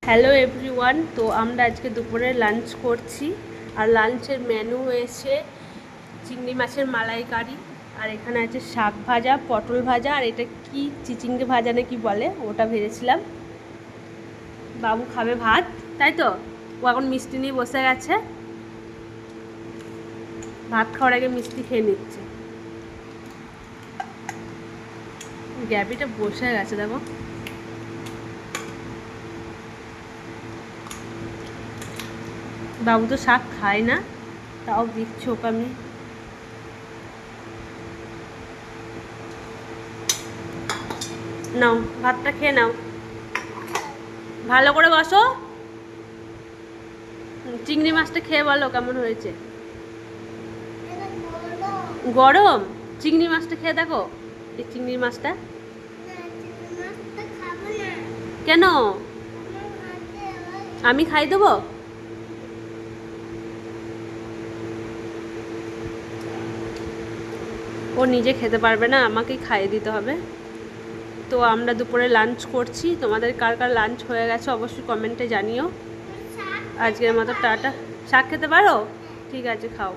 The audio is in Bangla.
Hello everyone. তো আমরা আজকে দুপুরে লাঞ্চ করছি, আর লাঞ্চের মেনু হয়েছে চিংড়ি মাছের মালাইকারি, আর এখানে আছে শাক ভাজা, পটল ভাজা, আর এটা কি চিচিঙ্গে ভাজা না কি বলে ওটা ভেজেছিলাম। বাবু খাবে ভাত, তাই তো? ও এখন মিষ্টি নিয়ে বসে গেছে, ভাত খাওয়ার আগে মিষ্টি খেয়ে নিচ্ছে। গ্যাবিটা বসে গেছে দেখো। বাবু তো শাক খায় না, তাও দিচ্ছি ওকে আমি। নাও ভাতটা খেয়ে নাও, ভালো করে বসো। চিংড়ি মাছটা খেয়ে বলো কেমন হয়েছে। গরম চিংড়ি মাছটা খেয়ে দেখো, এই চিংড়ি মাছটা। কেন? আমি খাই দেবো? ও নিজে খেতে পারবে না, আমাকেই খাইয়ে দিতে হবে। তো আমরা দুপুরে লাঞ্চ করছি, তোমাদের কার কার লাঞ্চ হয়ে গেছে অবশ্যই কমেন্টে জানিও। আজকের মতো টাটা। শাক খেতে পারো? ঠিক আছে, খাও।